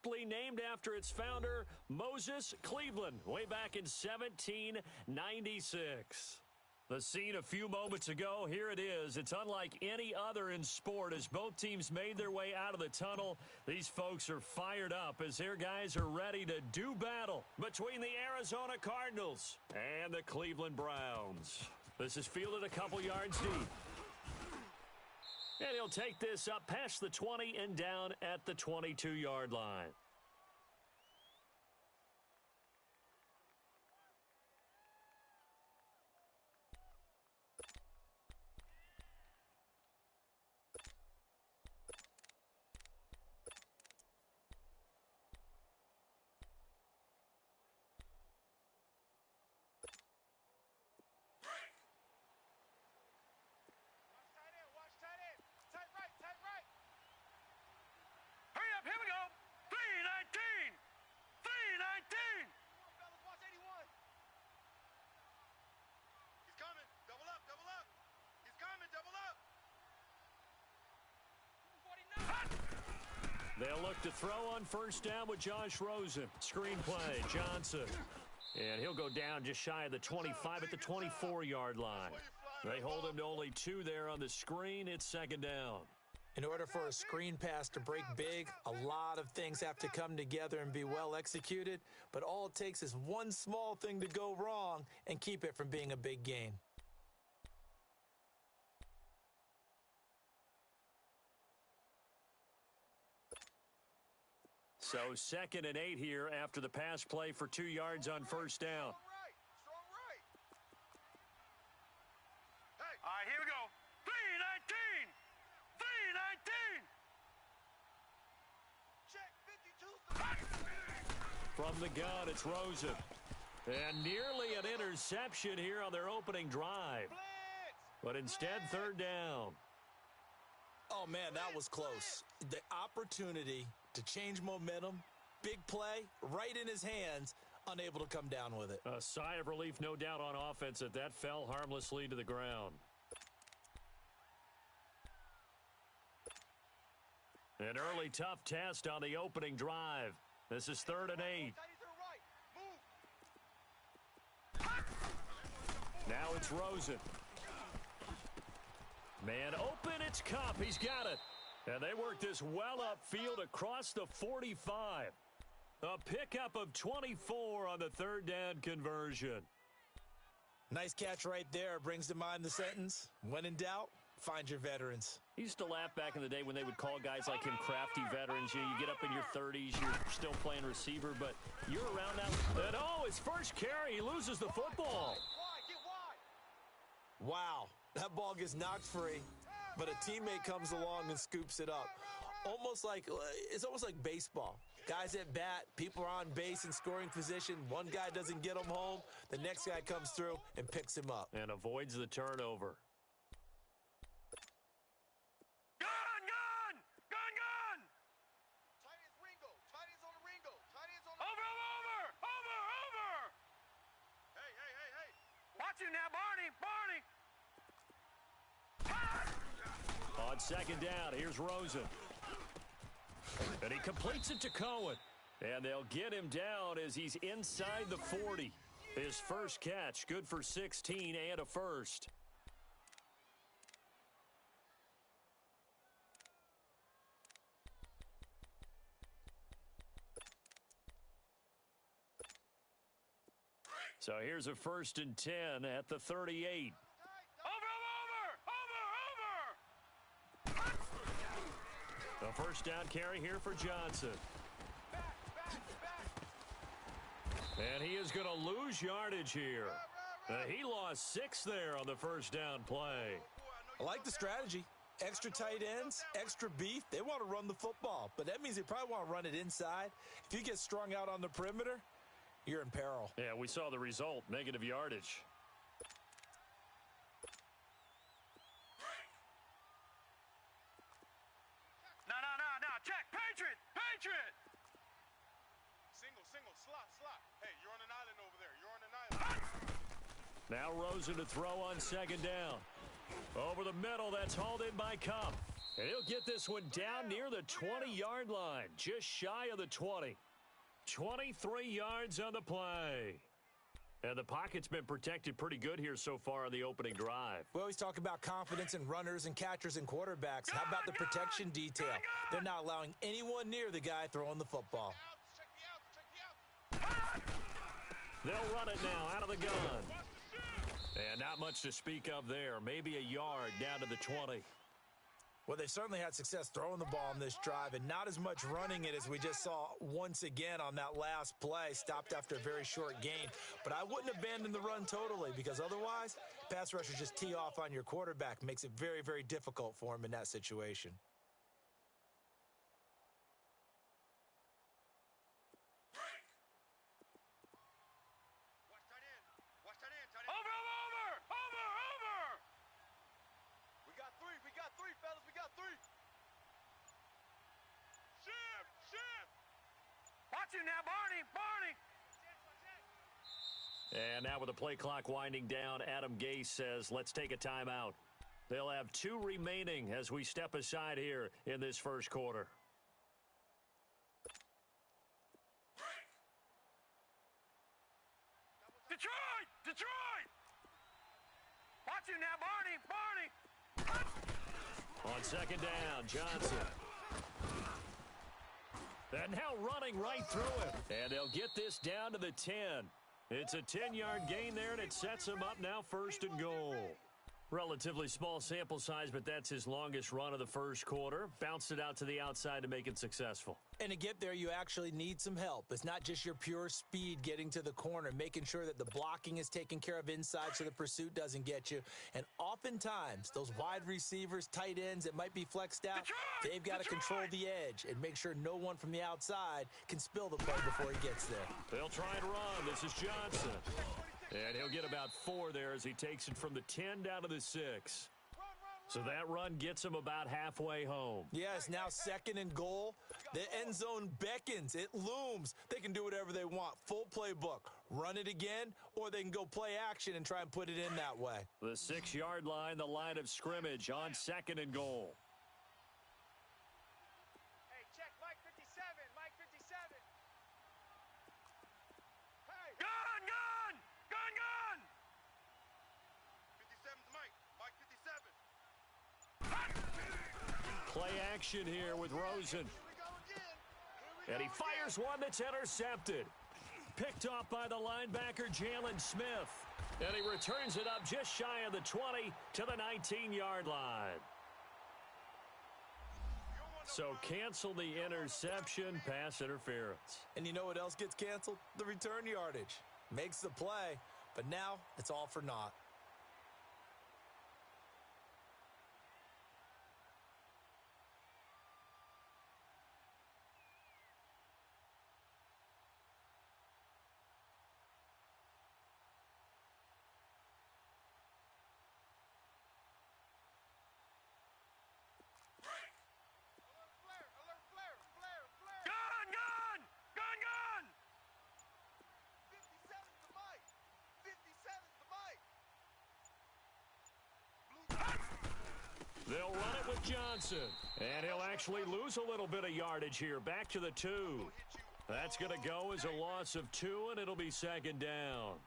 aptly named after its founder, Moses Cleveland, way back in 1796. The scene a few moments ago, here it is. It's unlike any other in sport as both teams made their way out of the tunnel. These folks are fired up as their guys are ready to do battle between the Arizona Cardinals and the Cleveland Browns. This is fielded a couple yards deep. And he'll take this up past the 20 and down at the 22-yard line. They'll look to throw on first down with Josh Rosen. Screen play, Johnson. And he'll go down just shy of the 25 at the 24-yard line. They hold him to only 2 there on the screen. It's second down. In order for a screen pass to break big, a lot of things have to come together and be well executed. But all it takes is one small thing to go wrong and keep it from being a big gain. So 2nd and 8 here after the pass play for 2 yards on first down. Strong right. Hey. All right, here we go. 3-19. 3-19. Check 52. From the gun, it's Rosen. And nearly an interception here on their opening drive. But instead, third down. Oh, man, that was close. The opportunity to change momentum, big play, right in his hands, unable to come down with it. A sigh of relief, no doubt, on offense that fell harmlessly to the ground. An early tough test on the opening drive. This is 3rd and 8. Now it's Rosen. Man open, it's Kupp. He's got it. And they work this well upfield across the 45. A pickup of 24 on the 3rd down conversion. Nice catch right there. Brings to mind the sentence, when in doubt, find your veterans. He used to laugh back in the day when they would call guys like him crafty veterans. You get up in your 30s, you're still playing receiver, but you're around now. And his first carry, he loses the football. Wow, that ball gets knocked free, but a teammate comes along and scoops it up. It's almost like baseball. Guys at bat, people are on base in scoring position. One guy doesn't get him home. The next guy comes through and picks him up. And avoids the turnover. Gun! Tight ends Ringo. Tight ends on the Ringo. Tight ends on the... Over! Hey. Watch him now, Barney. On second down, here's Rosen. And he completes it to Cohen. And they'll get him down as he's inside the 40. His first catch, good for 16 and a first. So here's a 1st and 10 at the 38. The first down carry here for Johnson. And he is going to lose yardage here. He lost 6 there on the first down play. I like the strategy. Extra tight ends, extra beef. They want to run the football, but that means they probably want to run it inside. If you get strung out on the perimeter, you're in peril. Yeah, we saw the result, negative yardage. No. Check. Patriot. Single. Slot. Hey, you're on an island over there. Now Rosen to throw on second down. Over the middle, that's hauled in by Kupp. And he'll get this one down near the 20-yard line, just shy of the 20. 23 yards on the play. And the pocket's been protected pretty good here so far on the opening drive. We always talk about confidence in runners and catchers and quarterbacks. How about the protection detail? They're not allowing anyone near the guy throwing the football. They'll run it now out of the gun. And not much to speak of there. Maybe a yard down to the 20. Well, they certainly had success throwing the ball on this drive and not as much running it as we just saw once again on that last play. Stopped after a very short gain. But I wouldn't abandon the run totally because otherwise, pass rushers just tee off on your quarterback. Makes it very, very difficult for him in that situation. Now, Barney. And now with the play clock winding down, Adam Gase says, let's take a timeout. They'll have 2 remaining as we step aside here in this first quarter. Detroit! Watch him now, Barney. On second down, Johnson. And now running right through it. And they'll get this down to the 10. It's a 10-yard gain there, and it sets them up now 1st and goal. Relatively small sample size, but that's his longest run of the first quarter. Bounced it out to the outside to make it successful. And to get there, you actually need some help. It's not just your pure speed getting to the corner, making sure that the blocking is taken care of inside so the pursuit doesn't get you. And oftentimes, those wide receivers, tight ends that might be flexed out, they've got to control the edge and make sure no one from the outside can spill the play before he gets there. They'll try and run. This is Johnson. And he'll get about 4 there as he takes it from the 10 down to the 6. So that run gets him about halfway home. Yes, now 2nd and goal. The end zone beckons. It looms. They can do whatever they want. Full playbook. Run it again, or they can go play action and try and put it in that way. The 6-yard line, the line of scrimmage on 2nd and goal. Hey, check Mike 57. Mike 57. Hey. Gun! 57's Mike. Mike 57. Play action here with Rosen. And he fires one that's intercepted. Picked off by the linebacker, Jalen Smith. And he returns it up just shy of the 20 to the 19-yard line. So cancel the interception, pass interference. And you know what else gets canceled? The return yardage. Makes the play, but now it's all for naught. They'll run it with Johnson. And he'll actually lose a little bit of yardage here. Back to the 2. That's going to go as a loss of 2, and it'll be 2nd down.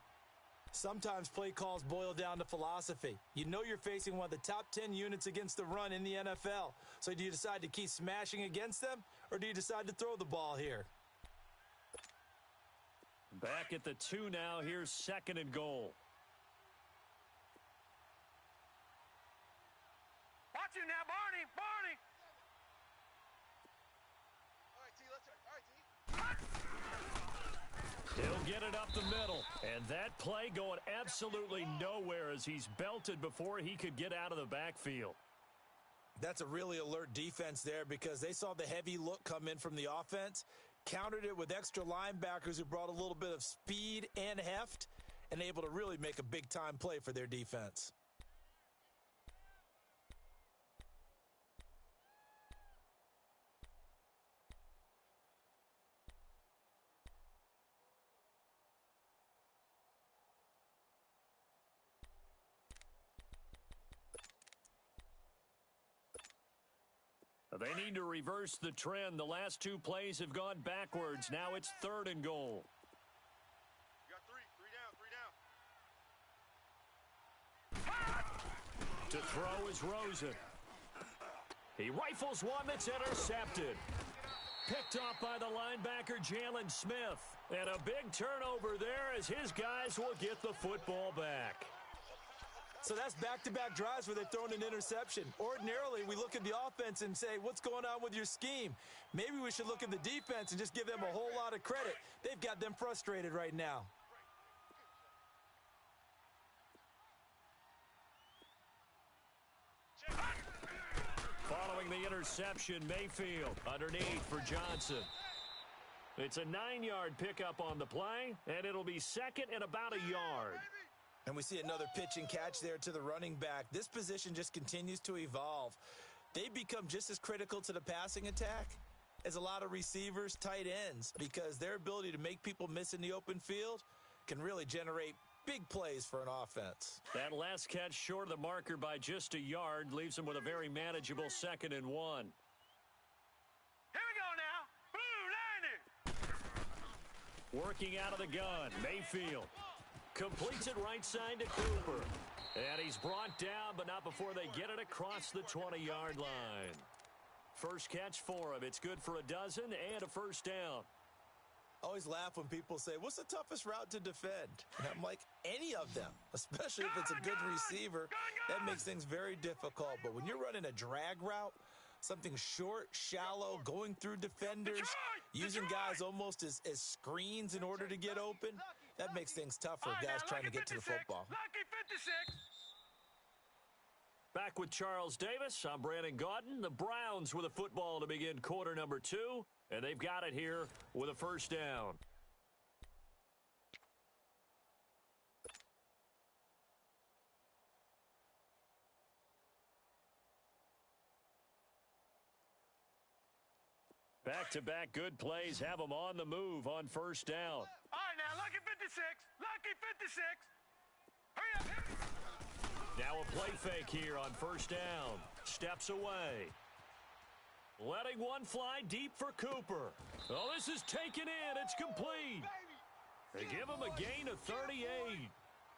Sometimes play calls boil down to philosophy. You know you're facing one of the top 10 units against the run in the NFL. So do you decide to keep smashing against them, or do you decide to throw the ball here? Back at the 2 now. Here's 2nd and goal. Watch him now, Barney. He'll get it up the middle. And that play going absolutely nowhere as he's belted before he could get out of the backfield. That's a really alert defense there because they saw the heavy look come in from the offense, countered it with extra linebackers who brought a little bit of speed and heft, and able to really make a big-time play for their defense. They need to reverse the trend. The last two plays have gone backwards. Now it's 3rd and goal. You got three down. To throw is Rosen. He rifles one that's intercepted. Picked off by the linebacker, Jalen Smith. And a big turnover there as his guys will get the football back. So that's back-to-back drives where they've thrown an interception. Ordinarily, we look at the offense and say, what's going on with your scheme? Maybe we should look at the defense and just give them a whole lot of credit. They've got them frustrated right now. Following the interception, Mayfield underneath for Johnson. It's a 9-yard pickup on the play, and it'll be 2nd and about a yard. And we see another pitch and catch there to the running back. This position just continues to evolve. They become just as critical to the passing attack as a lot of receivers, tight ends, because their ability to make people miss in the open field can really generate big plays for an offense. That last catch short of the marker by just a yard leaves him with a very manageable 2nd and 1. Here we go now. Blue 90. Working out of the gun, Mayfield completes it right side to Cooper. And he's brought down, but not before they get it across the 20-yard line. First catch for him. It's good for a dozen and a first down. I always laugh when people say, what's the toughest route to defend? And I'm like, any of them, especially if it's a good receiver. That makes things very difficult. But when you're running a drag route, something short, shallow, going through defenders, using guys almost as screens in order to get open, that makes things tough for guys trying to get to the football. Lucky 56. Back with Charles Davis, I'm Brandon Gaudin. The Browns with a football to begin quarter number 2, and they've got it here with a first down. Back-to-back good plays have them on the move on first down. All right, now, lucky 56. Lucky 56. Hurry up, hurry up. Now a play fake here on first down. Steps away. Letting one fly deep for Cooper. Oh, this is taken in. It's complete. They give him a gain of 38.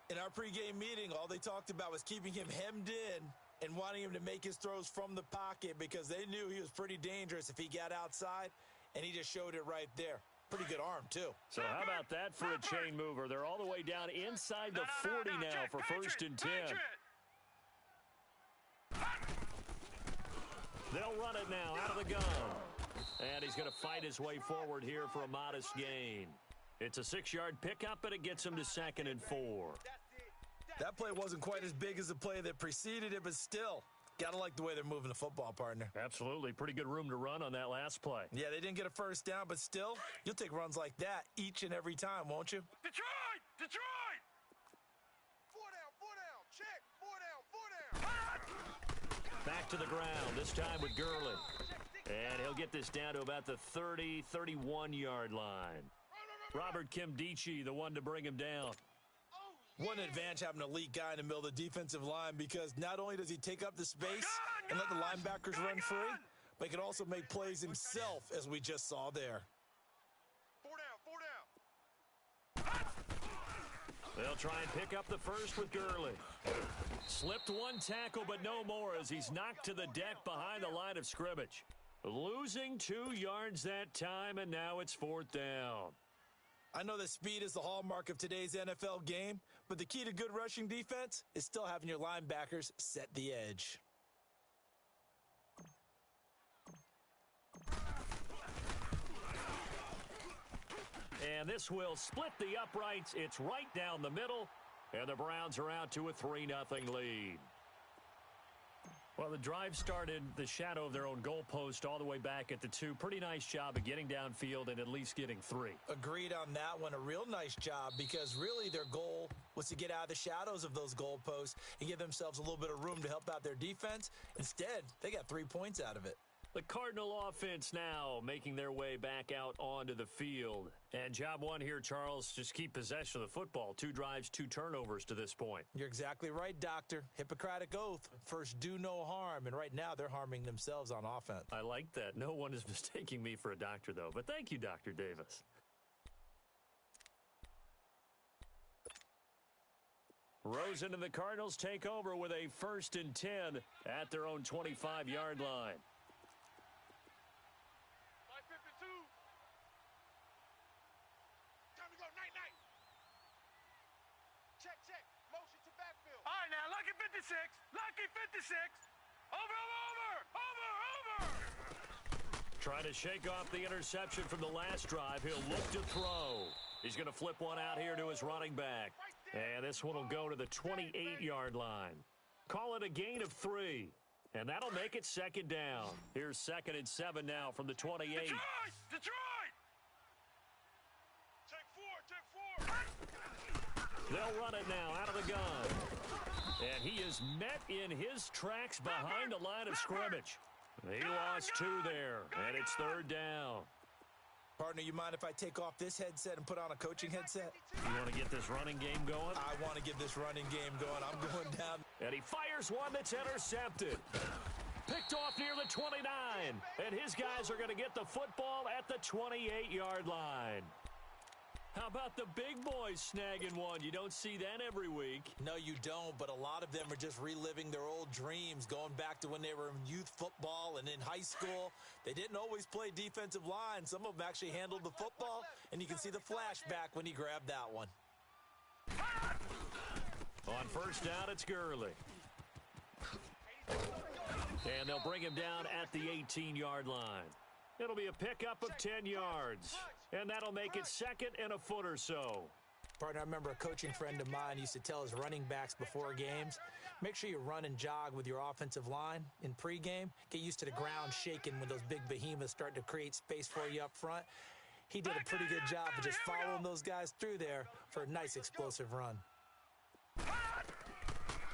In our pregame meeting, all they talked about was keeping him hemmed in and wanting him to make his throws from the pocket because they knew he was pretty dangerous if he got outside, and he just showed it right there. Pretty good arm, too. So how about that for a chain mover? They're all the way down inside the 40 now for first and 10. They'll run it now out of the gun. And he's going to fight his way forward here for a modest gain. It's a 6-yard pickup, but it gets him to 2nd and 4. That play wasn't quite as big as the play that preceded it, but still, got to like the way they're moving the football, partner. Absolutely. Pretty good room to run on that last play. Yeah, they didn't get a first down, but still, you'll take runs like that each and every time, won't you? Detroit! Detroit! 4 down, check, 4 down. Back to the ground, this time with Gurley. And he'll get this down to about the 30, 31-yard line. Robert Kimdichie, the one to bring him down. One advantage having an elite guy in the middle of the defensive line because not only does he take up the space and let the linebackers run free, but he can also make plays himself, as we just saw there. 4 down. They'll try and pick up the first with Gurley. Slipped one tackle, but no more as he's knocked to the deck behind the line of scrimmage. Losing 2 yards that time, and now it's 4th down. I know that speed is the hallmark of today's NFL game, but the key to good rushing defense is still having your linebackers set the edge. And this will split the uprights. It's right down the middle, and the Browns are out to a 3-0 lead. Well, the drive started the shadow of their own goalpost all the way back at the 2. Pretty nice job of getting downfield and at least getting 3. Agreed on that one. A real nice job because really their goal was to get out of the shadows of those goalposts and give themselves a little bit of room to help out their defense. Instead, they got 3 points out of it. The Cardinal offense now making their way back out onto the field. And job one here, Charles, just keep possession of the football. 2 drives, 2 turnovers to this point. You're exactly right, Doctor. Hippocratic oath. First, do no harm. And right now, they're harming themselves on offense. I like that. No one is mistaking me for a doctor, though. But thank you, Dr. Davis. Rosen and the Cardinals take over with a 1st and 10 at their own 25-yard line. All right, now, lucky 56. Lucky 56. Over. Trying to shake off the interception from the last drive. He'll look to throw. He's going to flip one out here to his running back. And this one will go to the 28-yard line. Call it a gain of 3. And that'll make it 2nd down. Here's 2nd and 7 now from the 28. Detroit! Take 4. They'll run it now out of the gun. And he is met in his tracks behind the line of scrimmage. He lost 2 there, and it's 3rd down. Partner, you mind if I take off this headset and put on a coaching headset? You want to get this running game going? I want to get this running game going. I'm going down. And he fires one that's intercepted. Picked off near the 29. And his guys are going to get the football at the 28-yard line. How about the big boys snagging one? You don't see that every week. No, you don't, but a lot of them are just reliving their old dreams, going back to when they were in youth football and in high school. They didn't always play defensive line. Some of them actually handled the football, and you can see the flashback when he grabbed that one. On 1st down, it's Gurley. And they'll bring him down at the 18-yard line. It'll be a pickup of 10 yards. And that'll make it 2nd and a foot or so. Partner, I remember a coaching friend of mine used to tell his running backs before games, make sure you run and jog with your offensive line in pregame. Get used to the ground shaking when those big behemoths start to create space for you up front. He did a pretty good job of just following those guys through there for a nice explosive run.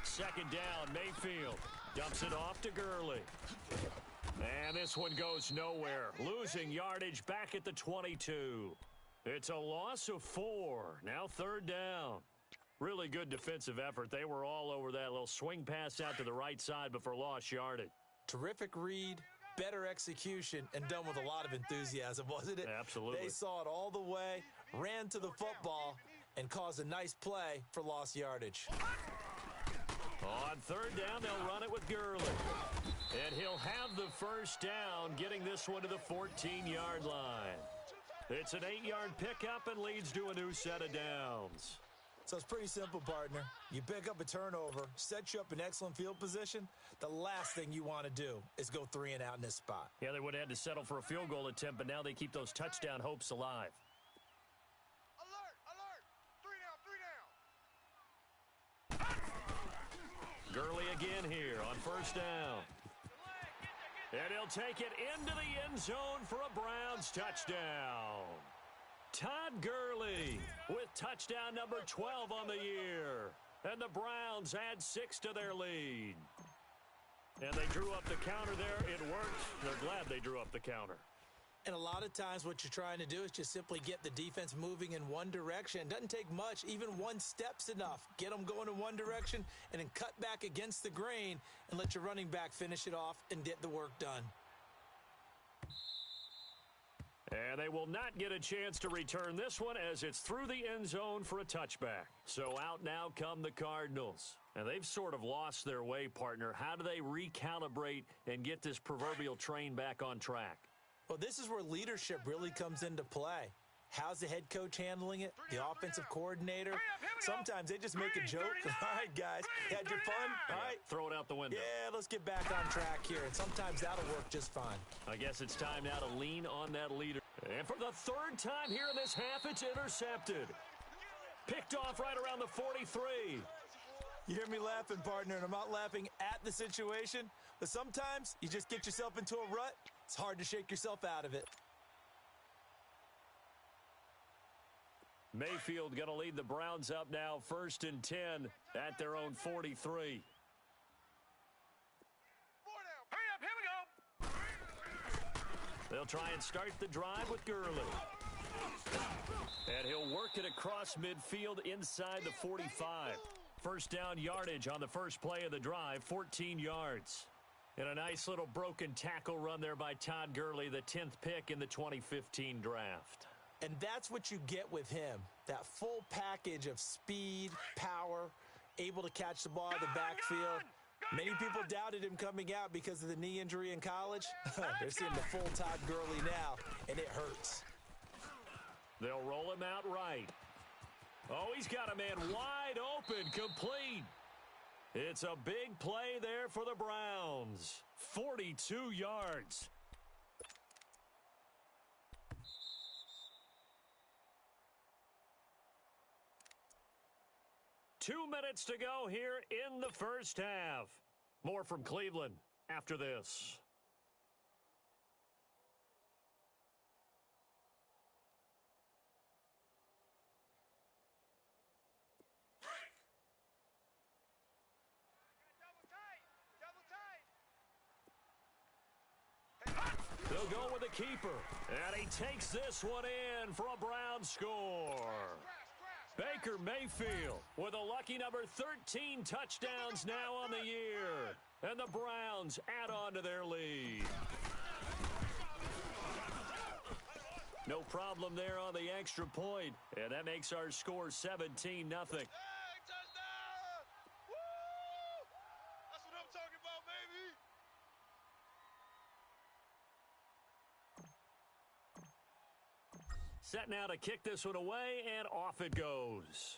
2nd down, Mayfield dumps it off to Gurley. And this one goes nowhere. Losing yardage back at the 22. It's a loss of 4. Now 3rd down. Really good defensive effort. They were all over that little swing pass out to the right side before lost yardage. Terrific read, better execution, and done with a lot of enthusiasm, wasn't it? Absolutely. They saw it all the way, ran to the football, and caused a nice play for lost yardage. On 3rd down, they'll run it with Gurley. And he'll have the 1st down, getting this one to the 14-yard line. It's an 8-yard pickup and leads to a new set of downs. So it's pretty simple, partner. You pick up a turnover, set you up in excellent field position. The last thing you want to do is go 3 and out in this spot. Yeah, they would have had to settle for a field goal attempt, but now they keep those touchdown hopes alive. Alert! Gurley again here on 1st down. And he'll take it into the end zone for a Browns touchdown. Todd Gurley with touchdown number 12 on the year. And the Browns add 6 to their lead. And they drew up the counter there. It worked. They're glad they drew up the counter. And a lot of times what you're trying to do is just simply get the defense moving in one direction. It doesn't take much. Even one step's enough. Get them going in one direction and then cut back against the grain and let your running back finish it off and get the work done. And they will not get a chance to return this one as it's through the end zone for a touchback. So out now come the Cardinals. And they've sort of lost their way, partner. How do they recalibrate and get this proverbial train back on track? Well, this is where leadership really comes into play. How's the head coach handling it? The offensive coordinator? Sometimes they just make a joke. All right, guys, you had your fun? All right. Throw it out the window. Yeah, let's get back on track here. And sometimes that'll work just fine. I guess it's time now to lean on that leader. And for the 3rd time here in this half, it's intercepted. Picked off right around the 43. You hear me laughing, partner, and I'm not laughing at the situation, but sometimes you just get yourself into a rut. It's hard to shake yourself out of it. Mayfield going to lead the Browns up now, 1st and 10 at their own 43. Hurry up, here we go. They'll try and start the drive with Gurley. And he'll work it across midfield inside the 45. First down yardage on the first play of the drive, 14 yards. And a nice little broken tackle run there by Todd Gurley, the 10th pick in the 2015 draft. And that's what you get with him, that full package of speed, power, able to catch the ball in the backfield. Many people doubted him coming out because of the knee injury in college. They're seeing the full Todd Gurley now, and it hurts. They'll roll him out right. Oh, he's got a man wide open, complete. It's a big play there for the Browns. 42 yards. Two minutes to go here in the first half. More from Cleveland after this. They'll go with the keeper. And he takes this one in for a Browns score. Baker Mayfield with a lucky number 13 touchdowns now on the year. And the Browns add on to their lead. No problem there on the extra point. And that makes our score 17-0. Set now to kick this one away, and off it goes.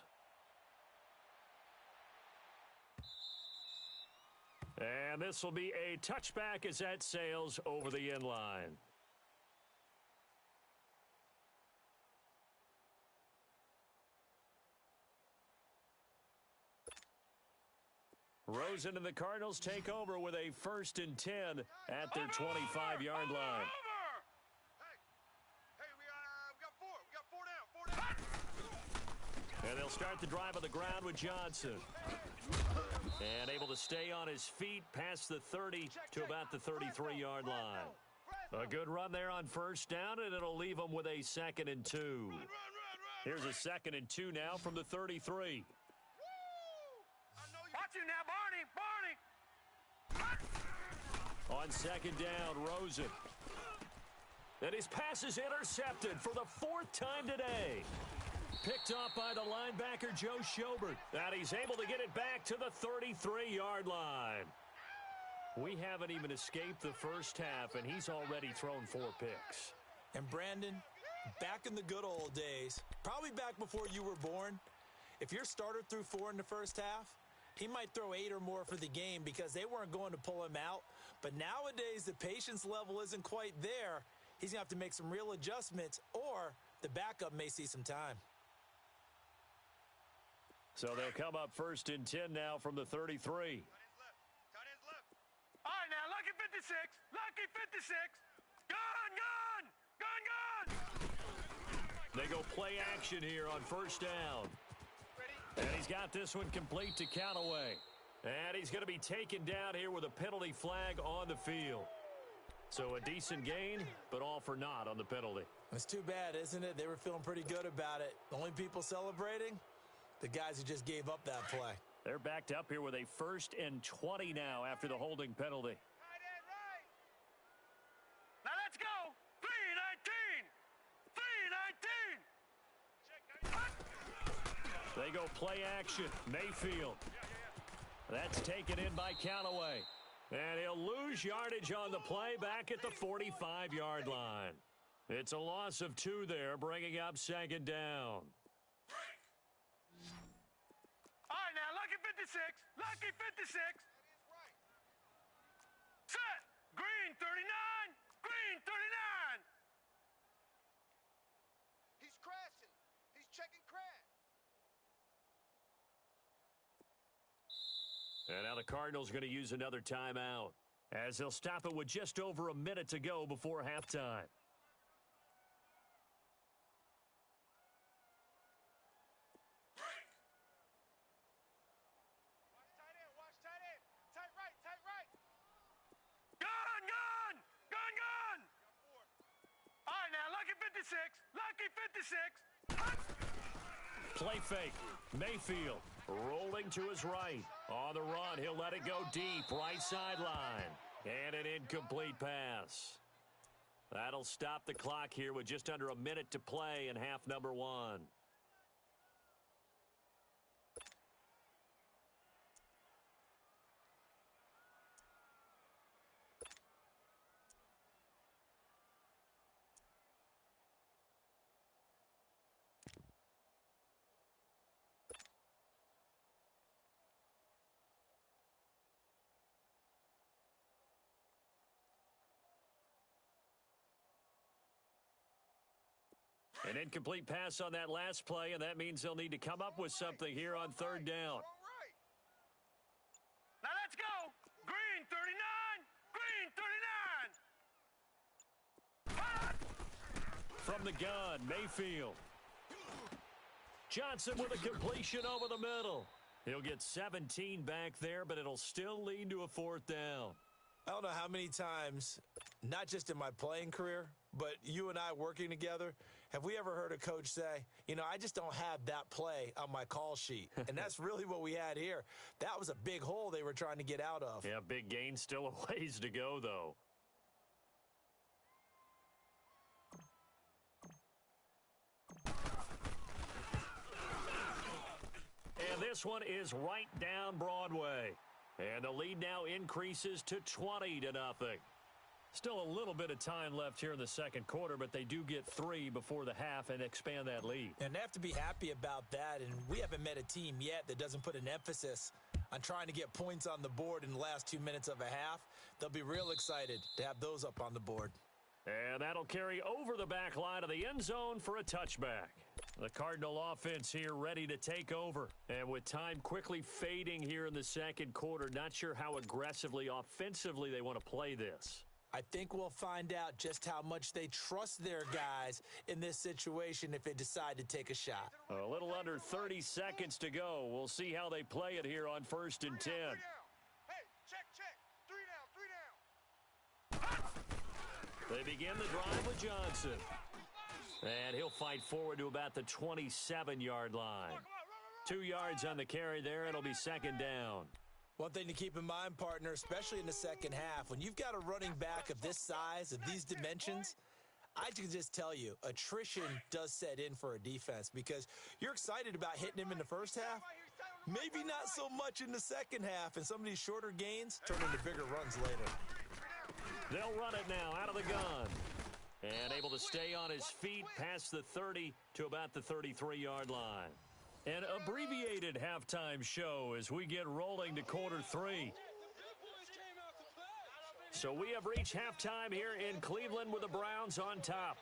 And this will be a touchback as that sails over the end line. Rosen and the Cardinals take over with a 1st and 10 at their 25-yard line. And they'll start the drive on the ground with Johnson. And able to stay on his feet past the 30 to about the 33-yard line. A good run there on first down, and it'll leave them with a 2nd and 2. Here's a 2nd and 2 now from the 33. Watch you now, Barney. On 2nd down, Rosen. And his pass is intercepted for the 4th time today. Picked off by the linebacker, Joe Schobert. And he's able to get it back to the 33-yard line. We haven't even escaped the first half, and he's already thrown 4 picks. And Brandon, back in the good old days, probably back before you were born, if your starter threw 4 in the first half, he might throw 8 or more for the game because they weren't going to pull him out. But nowadays, the patience level isn't quite there. He's going to have to make some real adjustments, or the backup may see some time. So they'll come up 1st and 10 now from the 33. All right, now, lucky 56. Lucky 56. Gun. They go play action here on first down. And he's got this one complete to Callaway. And he's going to be taken down here with a penalty flag on the field. So a decent gain, but all for naught on the penalty. It's too bad, isn't it? They were feeling pretty good about it. The only people celebrating, the guys who just gave up that play. They're backed up here with a 1st and 20 now after the holding penalty. Now let's go. 3-19. They go play action. Mayfield. That's taken in by Callaway. And he'll lose yardage on the play back at the 45-yard line. It's a loss of 2 there, bringing up 2nd down. All right, now, lucky 56. Lucky 56. Set. Green 39. Green 39. He's crashing. He's checking crash. And now the Cardinals going to use another timeout as they'll stop it with just over a minute to go before halftime. Lucky 56. Play fake. Mayfield rolling to his right. On the run, he'll let it go deep, right sideline. And an incomplete pass. That'll stop the clock here with just under a minute to play in half number one. An incomplete pass on that last play, and that means they'll need to come up with something here on third down. Now let's go. Green 39. From the gun, Mayfield. Johnson with a completion over the middle. He'll get 17 back there, but it'll still lead to a fourth down. I don't know how many times, not just in my playing career, but you and I working together, have we ever heard a coach say, you know, I just don't have that play on my call sheet? And that's really what we had here. That was a big hole they were trying to get out of. Yeah, big gain, still a ways to go, though. And this one is right down Broadway. And the lead now increases to 20-0. Still a little bit of time left here in the second quarter, but they do get 3 before the half and expand that lead. And they have to be happy about that, and we haven't met a team yet that doesn't put an emphasis on trying to get points on the board in the last 2 minutes of a half. They'll be real excited to have those up on the board. And that'll carry over the back line of the end zone for a touchback. The Cardinal offense here ready to take over. And with time quickly fading here in the second quarter, not sure how aggressively, offensively they want to play this. I think we'll find out just how much they trust their guys in this situation if they decide to take a shot. A little under 30 seconds to go. We'll see how they play it here on 1st and 10. Hey, check. 3 down. They begin the drive with Johnson. And he'll fight forward to about the 27-yard line. 2 yards on the carry there. It'll be second down. One thing to keep in mind, partner, especially in the second half, when you've got a running back of this size, of these dimensions, I can just tell you, attrition does set in for a defense because you're excited about hitting him in the first half. Maybe not so much in the second half, and some of these shorter gains turn into bigger runs later. They'll run it now out of the gun. And able to stay on his feet past the 30 to about the 33-yard line. An abbreviated halftime show as we get rolling to quarter 3. So we have reached halftime here in Cleveland with the Browns on top.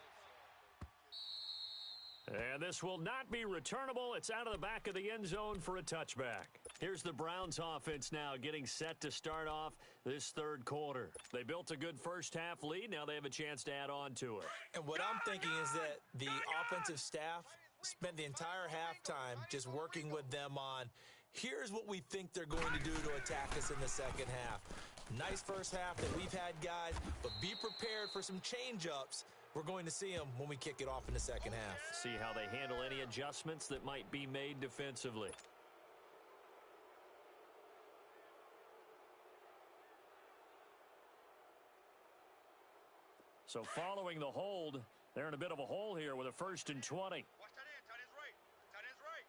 And this will not be returnable. It's out of the back of the end zone for a touchback. Here's the Browns offense now getting set to start off this third quarter. They built a good first half lead. Now they have a chance to add on to it. And what I'm thinking is that the offensive staff spent the entire halftime just working with them on, here's what we think they're going to do to attack us in the second half. Nice first half that we've had, guys, but be prepared for some change-ups. We're going to see them when we kick it off in the second half. See how they handle any adjustments that might be made defensively. So following the hold, they're in a bit of a hole here with a 1st and 20. Watch that end. Tight end's right. Tight end's right.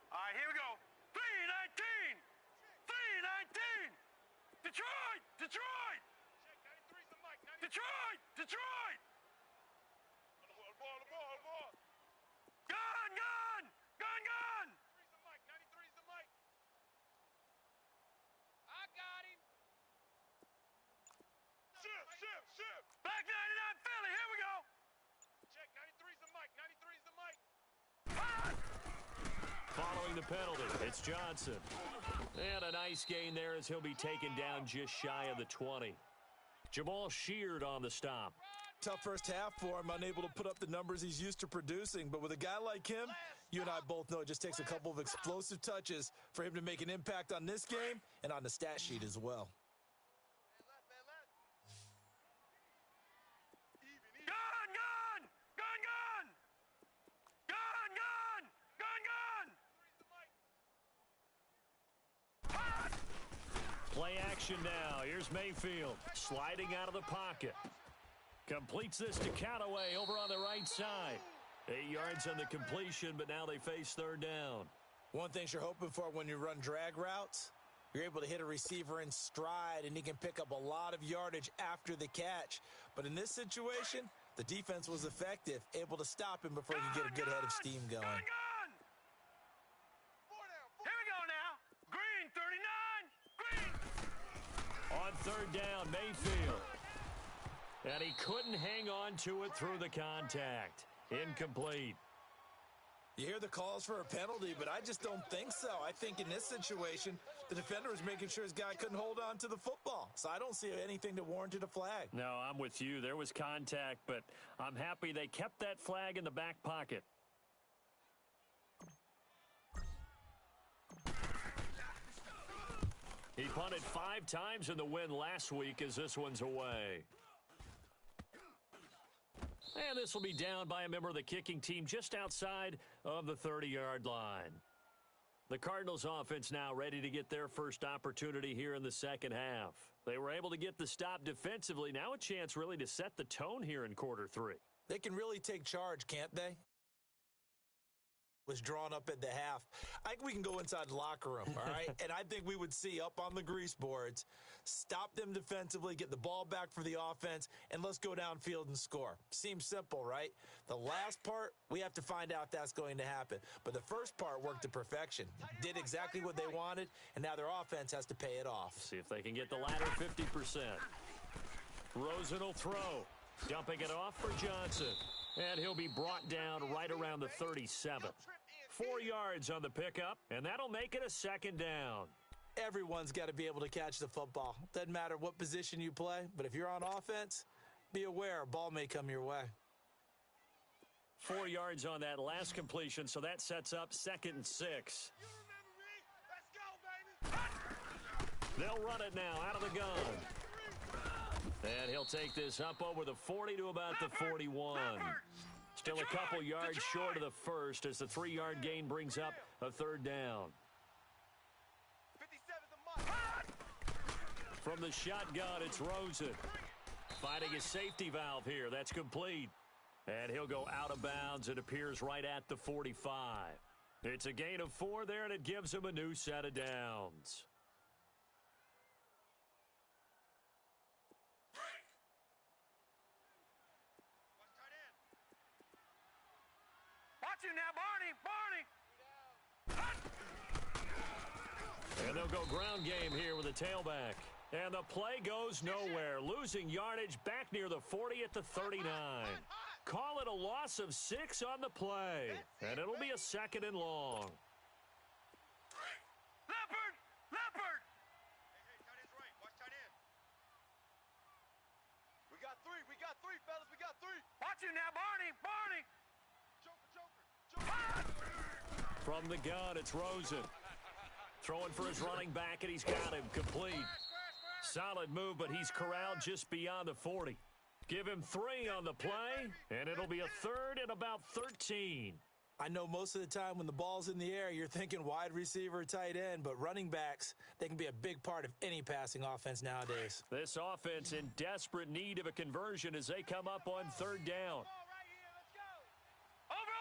All right, here we go. 3-19. 3-19. Detroit. Check. 93's the mic. Detroit. On the ball. Gun. 93's the mic. I got him. Shift. Back 99 Philly. Here we go. Check. 93's the mic. Following the penalty, it's Johnson. And a nice gain there as he'll be taken down just shy of the 20. Jamal Sheard on the stop. Tough first half for him, unable to put up the numbers he's used to producing. But with a guy like him, you and I both know it just takes a couple of explosive touches for him to make an impact on this game and on the stat sheet as well. Gun. action now. Here's Mayfield sliding out of the pocket. Completes this to Callaway over on the right side. 8 yards on the completion, but now they face third down. One thing you're hoping for when you run drag routes, you're able to hit a receiver in stride, and he can pick up a lot of yardage after the catch. But in this situation, the defense was effective, able to stop him before he could get a good head of steam going. Gun! Here we go now. Green, 39. Green. On third down, Mayfield. And he couldn't hang on to it through the contact. Incomplete. You hear the calls for a penalty, but I just don't think so. I think in this situation, the defender was making sure his guy couldn't hold on to the football. So I don't see anything that warranted a flag. No, I'm with you. There was contact, but I'm happy they kept that flag in the back pocket. He punted 5 times in the win last week as this one's away. And this will be down by a member of the kicking team just outside of the 30-yard line. The Cardinals offense now ready to get their first opportunity here in the second half. They were able to get the stop defensively. Now a chance really to set the tone here in quarter 3. They can really take charge, can't they? Was drawn up at the half. I think we can go inside the locker room, all right? And I think we would see up on the grease boards, stop them defensively, get the ball back for the offense, and let's go downfield and score. Seems simple, right? The last part, we have to find out if that's going to happen. But the first part worked to perfection. Did exactly what they wanted, and now their offense has to pay it off. See if they can get the latter 50%. Rosen will throw. Dumping it off for Johnson. And he'll be brought down right around the 37. 4 yards on the pickup, and that'll make it a second down. Everyone's got to be able to catch the football. Doesn't matter what position you play, but if you're on offense, be aware a ball may come your way. 4 yards on that last completion, so that sets up 2nd and 6. They'll run it now out of the gun. And he'll take this up over the 40 to about the 41. Still a couple yards short of the first as the 3-yard gain brings up a third down. From the shotgun, it's Rosen. Finding a safety valve here. That's complete. And he'll go out of bounds. It appears right at the 45. It's a gain of 4 there, and it gives him a new set of downs. Watch you now, Barney. And they'll go ground game here with a tailback. And the play goes nowhere. Losing yardage back near the 40 at the 39. Call it a loss of 6 on the play. And it'll be a 2nd and long. Leopard! Leopard! Hey, tight end's right. Watch tight end. We got 3, fellas. We got 3. Watch you now, Barney. Joker. From the gun, it's Rosen. Throwing for his running back, and he's got him complete. Solid move, but he's corralled just beyond the 40. Give him 3 on the play, and it'll be a 3rd and about 13. I know most of the time when the ball's in the air, you're thinking wide receiver, tight end, but running backs, they can be a big part of any passing offense nowadays. This offense in desperate need of a conversion as they come up on 3rd down. Over!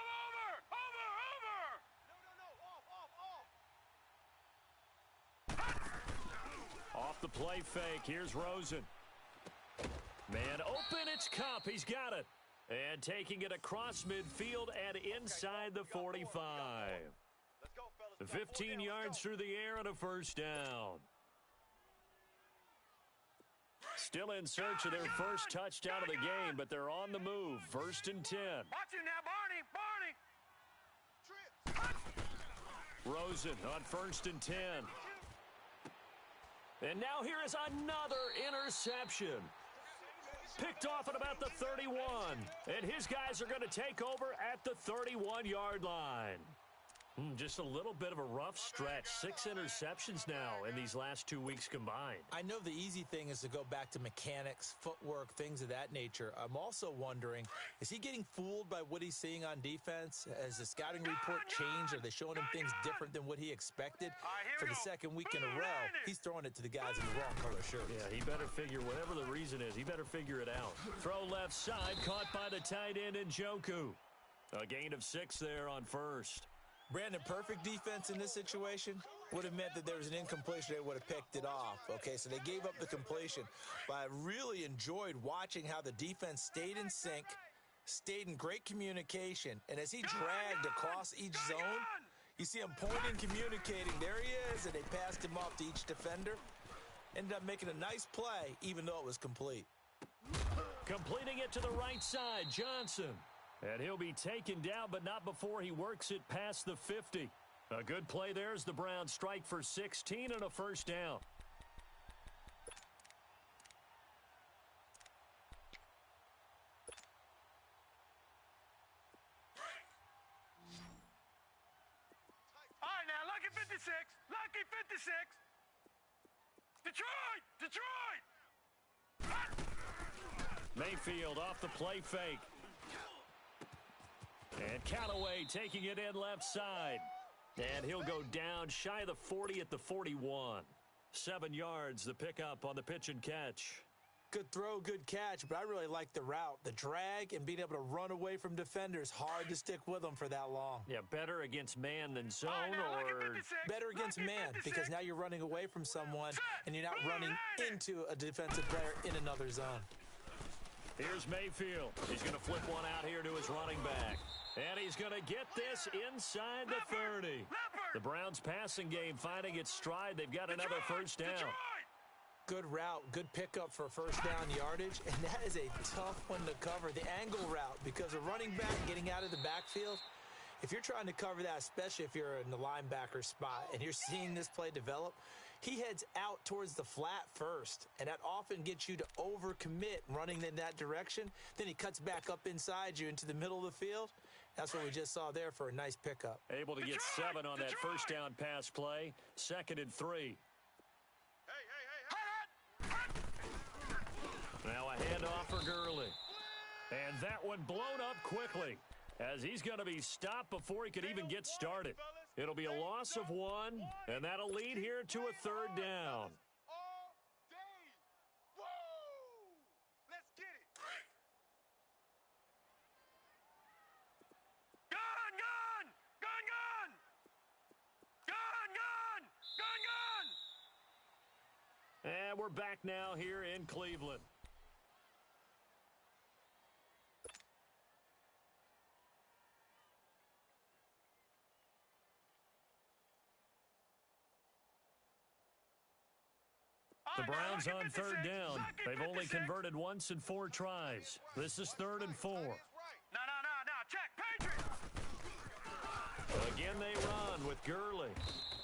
Off the play fake, here's Rosen. Man open, it's Kupp. He's got it. And taking it across midfield and inside the 45. 15 yards through the air and a first down. Still in search of their first touchdown of the game, but they're on the move. 1st and 10. Watch you now, Barney. Rosen on 1st and 10. And now here is another interception. Picked off at about the 31. And his guys are going to take over at the 31-yard line. Just a little bit of a rough stretch. 6 interceptions now in these last 2 weeks combined. I know the easy thing is to go back to mechanics, footwork, things of that nature. I'm also wondering, is he getting fooled by what he's seeing on defense? Has the scouting report changed? Are they showing him things different than what he expected? For the second week in a row, he's throwing it to the guys in the wrong color shirts. Yeah, he better figure, whatever the reason is, he better figure it out. Throw left side, caught by the tight end Njoku. A gain of 6 there on first. Brandon, perfect defense in this situation would have meant that there was an incompletion. They would have picked it off. Okay, so they gave up the completion. But I really enjoyed watching how the defense stayed in sync, stayed in great communication. And as he dragged across each zone, you see him pointing, communicating. There he is, and they passed him off to each defender. Ended up making a nice play, even though it was complete. Completing it to the right side, Johnson. And he'll be taken down, but not before he works it past the 50. A good play there as the Browns strike for 16 and a first down. All right, now, lucky 56. Lucky 56. Detroit! Detroit! Mayfield off the play fake. And Callaway taking it in left side. And he'll go down shy of the 40 at the 41. 7 yards, the pickup on the pitch and catch. Good throw, good catch, but I really like the route. The drag and being able to run away from defenders. Hard to stick with them for that long. Yeah, better against man than zone, or better against man, because now you're running away from someone and you're not running into a defensive player in another zone. Here's Mayfield. He's going to flip one out here to his running back. And he's going to get this inside the 30. The Browns passing game finding its stride. They've got another first down. Good route, good pickup for first down yardage, and that is a tough one to cover. The angle route, because a running back getting out of the backfield, if you're trying to cover that, especially if you're in the linebacker spot and you're seeing this play develop, he heads out towards the flat first, and that often gets you to overcommit running in that direction. Then he cuts back up inside you into the middle of the field. That's what we just saw there for a nice pickup. Able to get 7 on that first down pass play. 2nd and 3. Now a handoff for Gurley. And that one blown up quickly as he's going to be stopped before he could even get started. It'll be a loss of 1, and that'll lead here to a 3rd down. And we're back now here in Cleveland. The Browns on 3rd down. They've only converted once in 4 tries. This is 3rd and 4. No, check, Patriots! Again they run with Gurley.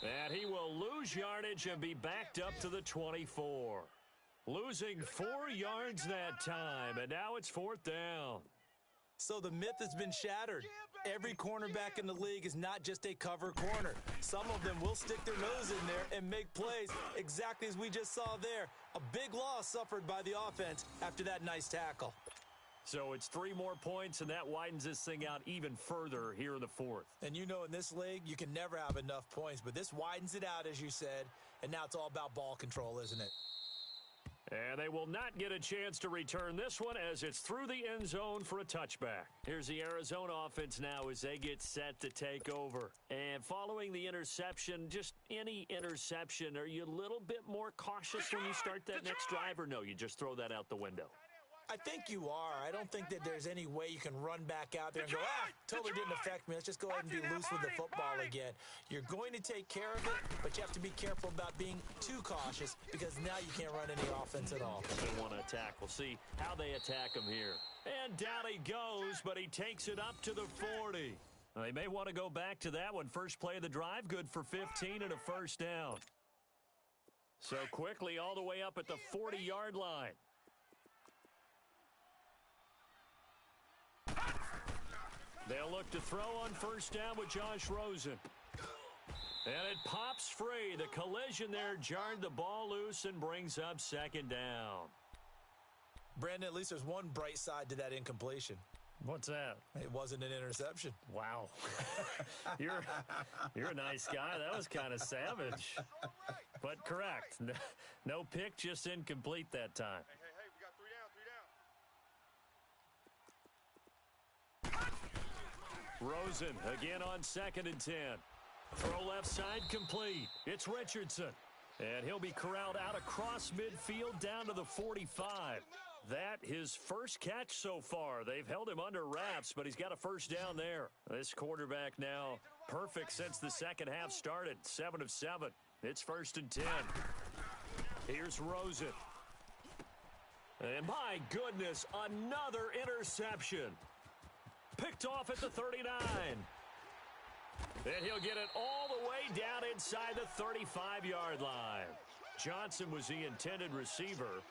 And he will lose yardage and be backed up to the 24. Losing 4 yards that time, and now it's 4th down. So the myth has been shattered. Every cornerback in the league is not just a cover corner. Some of them will stick their nose in there and make plays exactly as we just saw there. A big loss suffered by the offense after that nice tackle. So it's 3 more points, and that widens this thing out even further here in the 4th. And you know in this league, you can never have enough points, but this widens it out, as you said, and now it's all about ball control, isn't it? And they will not get a chance to return this one as it's through the end zone for a touchback. Here's the Arizona offense now as they get set to take over. And following the interception, just any interception, are you a little bit more cautious when you start that next drive, or no, you just throw that out the window? I think you are. I don't think that there's any way you can run back out there and go, totally didn't affect me. Let's just go ahead and be loose with the football again. You're going to take care of it, but you have to be careful about being too cautious because now you can't run any offense at all. They want to attack. We'll see how they attack him here. And down he goes, but he takes it up to the 40. They may want to go back to that one. First play of the drive, good for 15 and a first down. So quickly all the way up at the 40-yard line. They'll look to throw on first down with Josh Rosen. And it pops free. The collision there jarred the ball loose and brings up second down. Brandon, at least there's one bright side to that incompletion. What's that? It wasn't an interception. Wow. You're a nice guy. That was kind of savage. But correct. No pick, just incomplete that time. Hey, we got three down. Rosen again on 2nd and 10. Throw left side complete. It's Richardson. And he'll be corralled out across midfield down to the 45. That his first catch so far. They've held him under wraps, but he's got a first down there. This quarterback now perfect since the second half started. 7 of 7. It's 1st and 10. Here's Rosen. And my goodness, another interception. Picked off at the 39. And he'll get it all the way down inside the 35-yard line. Johnson was the intended receiver.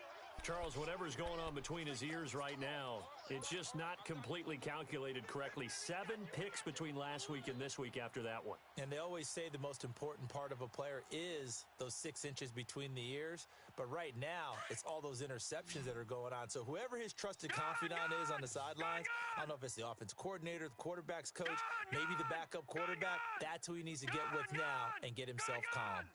Charles, whatever's going on between his ears right now, it's just not completely calculated correctly. 7 picks between last week and this week after that one. And they always say the most important part of a player is those 6 inches between the ears. But right now, it's all those interceptions that are going on. So whoever his trusted confidant is on the sidelines, I don't know if it's the offense coordinator, the quarterback's coach, maybe the backup quarterback, that's who he needs to get with now and get himself calm.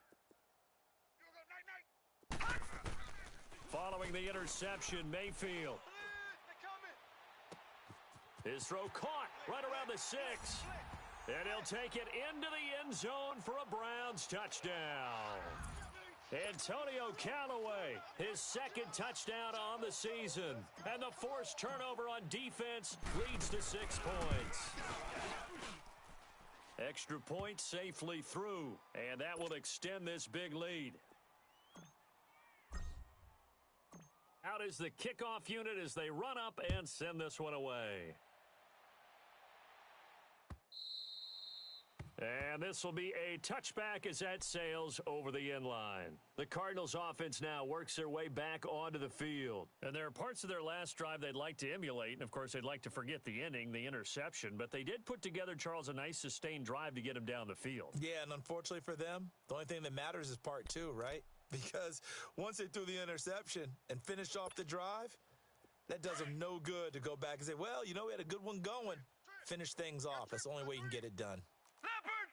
Following the interception, Mayfield. His throw caught right around the 6. And he'll take it into the end zone for a Browns touchdown. Antonio Callaway, his 2nd touchdown on the season. And the forced turnover on defense leads to 6 points. Extra point safely through, and that will extend this big lead. Out is the kickoff unit as they run up and send this one away. And this will be a touchback as that sails over the end line. The Cardinals offense now works their way back onto the field. And there are parts of their last drive they'd like to emulate. And, of course, they'd like to forget the ending, the interception. But they did put together, Charles, a nice sustained drive to get him down the field. Yeah, and unfortunately for them, the only thing that matters is part 2, right? Because once they threw the interception and finished off the drive, that does them no good to go back and say, well, you know, we had a good one going. Finish things off. That's the only way you can get it done. Leopard!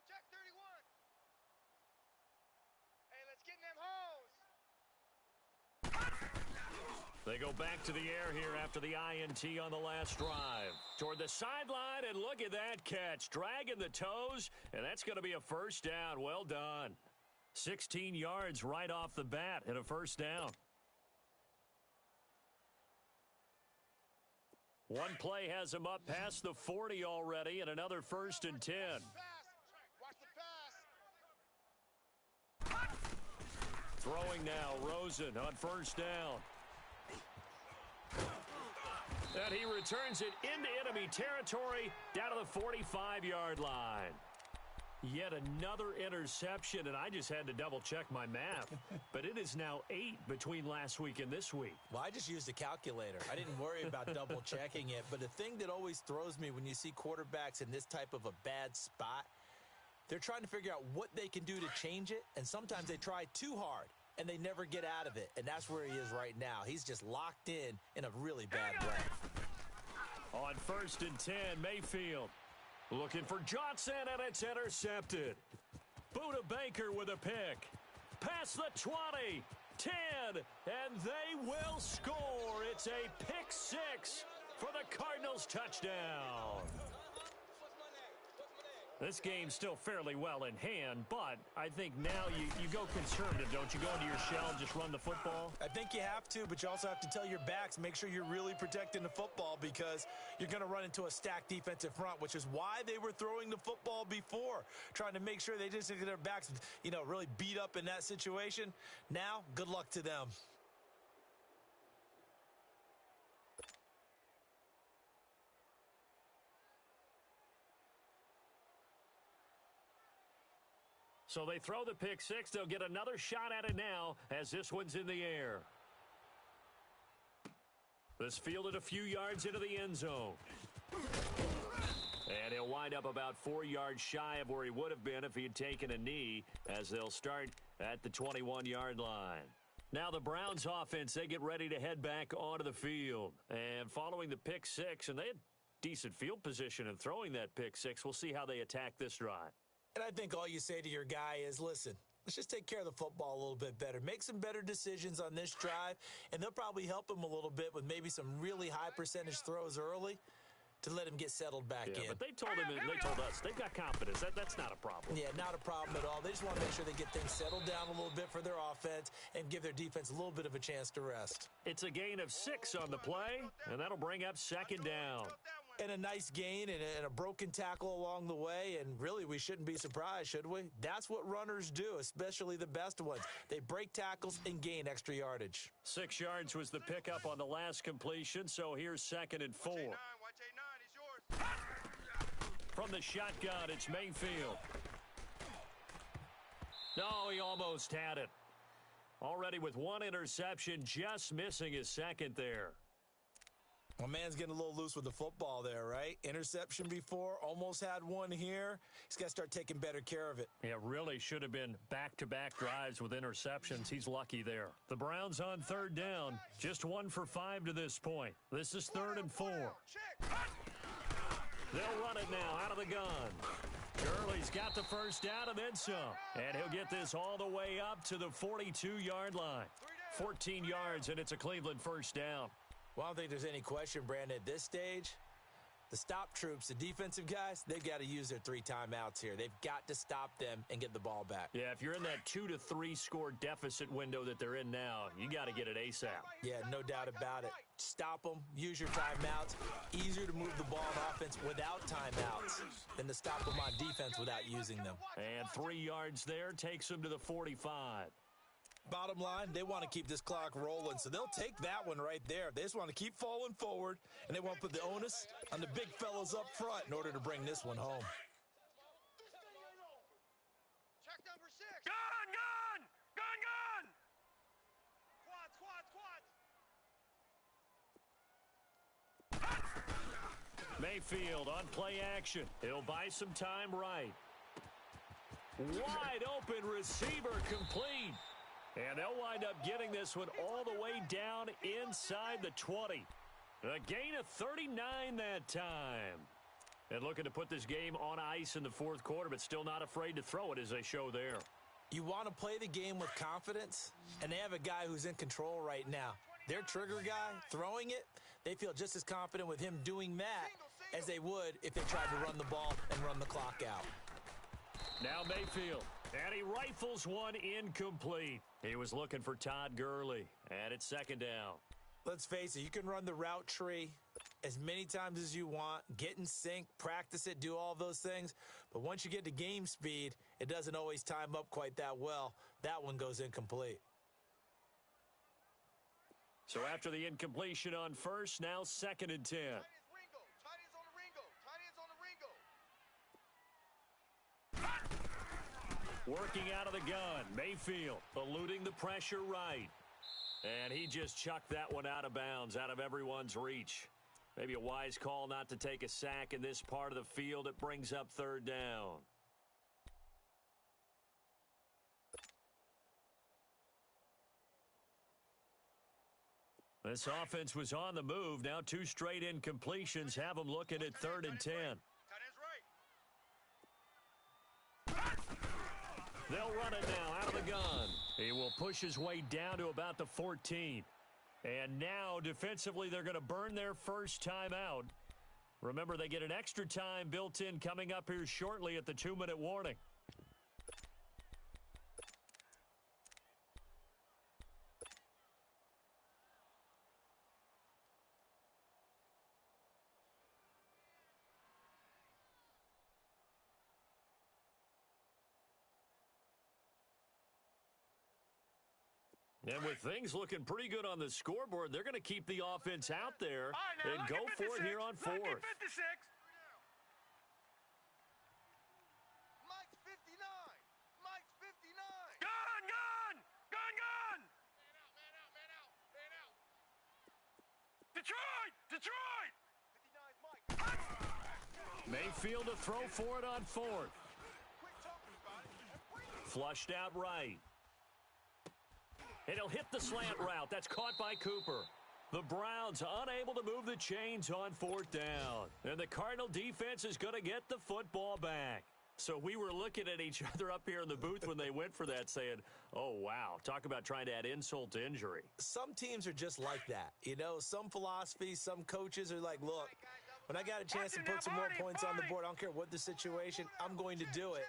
Jack 31. Hey, let's get in them holes. They go back to the air here after the INT on the last drive. Toward the sideline, and look at that catch. Dragging the toes, and that's going to be a first down. Well done. 16 yards right off the bat and a first down. One play has him up past the 40 already, and another 1st and 10. Watch the pass. Throwing now, Rosen on first down. And he returns it into enemy territory down to the 45-yard line. Yet another interception, and I just had to double-check my math. But it is now 8 between last week and this week. Well, I just used a calculator. I didn't worry about double-checking it. But the thing that always throws me when you see quarterbacks in this type of a bad spot, they're trying to figure out what they can do to change it, and sometimes they try too hard, and they never get out of it. And that's where he is right now. He's just locked in a really bad way. On 1st and 10, Mayfield. Looking for Johnson, and it's intercepted. Buda Baker with a pick. Past the 20, 10, and they will score. It's a pick 6 for the Cardinals touchdown. This game's still fairly well in hand, but I think now you go conservative, don't you? Go into your shell and just run the football? I think you have to, but you also have to tell your backs, make sure you're really protecting the football because you're going to run into a stacked defensive front, which is why they were throwing the football before, trying to make sure they just get their backs, really beat up in that situation. Now, good luck to them. So they throw the pick 6. They'll get another shot at it now as this one's in the air. This fielded a few yards into the end zone. And he'll wind up about 4 yards shy of where he would have been if he had taken a knee, as they'll start at the 21-yard line. Now the Browns offense, they get ready to head back onto the field. And following the pick six, and they had decent field position in throwing that pick six, we'll see how they attack this drive. And I think all you say to your guy is, listen, let's just take care of the football a little bit better. Make some better decisions on this drive, and they'll probably help him a little bit with maybe some really high percentage throws early to let him get settled back in. But they told us they've got confidence. That's not a problem. Yeah, not a problem at all. They just want to make sure they get things settled down a little bit for their offense and give their defense a little bit of a chance to rest. It's a gain of 6 on the play, and that'll bring up second down. And a nice gain and a broken tackle along the way, and really we shouldn't be surprised, should we? That's what runners do, especially the best ones. They break tackles and gain extra yardage. 6 yards was the pickup on the last completion, so here's 2nd and 4. Watch A9, he's yours. From the shotgun, it's Mayfield. No, he almost had it. Already with 1 interception, just missing his 2nd there. My man's getting a little loose with the football there, right? Interception before, almost had 1 here. He's got to start taking better care of it. Yeah, really should have been back-to-back drives with interceptions. He's lucky there. The Browns on 3rd down, just 1 for 5 to this point. This is 3rd and 4. They'll run it now out of the gun. Gurley's got the first down and then some. And he'll get this all the way up to the 42-yard line. 14 yards, and it's a Cleveland first down. Well, I don't think there's any question, Brandon, at this stage, the stop troops, the defensive guys, they've got to use their 3 timeouts here. They've got to stop them and get the ball back. Yeah, if you're in that 2 to 3 score deficit window that they're in now, you got to get it ASAP. Yeah, no doubt about it. Stop them, use your timeouts. Easier to move the ball on offense without timeouts than to stop them on defense without using them. And 3 yards there takes them to the 45. Bottom line, they want to keep this clock rolling, so they'll take that one right there. They just want to keep falling forward, and they want to put the onus on the big fellas up front in order to bring this one home. Check number 6. Gun, gun! Gun, gun! Quad, squad, squad. Mayfield on play action. He'll buy some time right. Wide open receiver complete. And they'll wind up getting this one all the way down inside the 20. A gain of 39 that time. And looking to put this game on ice in the 4th quarter, but still not afraid to throw it as they show there. You want to play the game with confidence, and they have a guy who's in control right now. Their trigger guy, throwing it, they feel just as confident with him doing that as they would if they tried to run the ball and run the clock out. Now Mayfield, and he rifles one incomplete. He was looking for Todd Gurley, and it's 2nd down. Let's face it, you can run the route tree as many times as you want, get in sync, practice it, do all those things. But once you get to game speed, it doesn't always time up quite that well. That one goes incomplete. So after the incompletion on first, now 2nd and 10. Tight ends Ringo. Tight ends on the Ringo. Tight ends on the Ringo. Working out of the gun, Mayfield eluding the pressure right. And he just chucked that one out of bounds, out of everyone's reach. Maybe a wise call not to take a sack in this part of the field. It brings up 3rd down. This offense was on the move. Now 2 straight incompletions have them looking at 3rd and 10. Tight ends right. They'll run it now out of the gun. He will push his way down to about the 14. And now defensively they're going to burn their first time out. Remember, they get an extra time built in coming up here shortly at the 2-minute warning. And with things looking pretty good on the scoreboard, they're going to keep the offense out there and go for it here on 4th. Lucky 56. Mike's 59. Mike's 59. Gun, gun! Gun, gun! Man out, man out, man out, man out. Detroit! Detroit! 59's Mike. Mayfield to throw for it on fourth. Flushed out right. And he'll hit the slant route. That's caught by Cooper. The Browns unable to move the chains on fourth down. And the Cardinal defense is going to get the football back. So we were looking at each other up here in the booth when they went for that saying, oh, wow, talk about trying to add insult to injury. Some teams are just like that. You know, some philosophies, some coaches are like, look, when I got a chance to put some more points on the board, I don't care what the situation, I'm going to do it.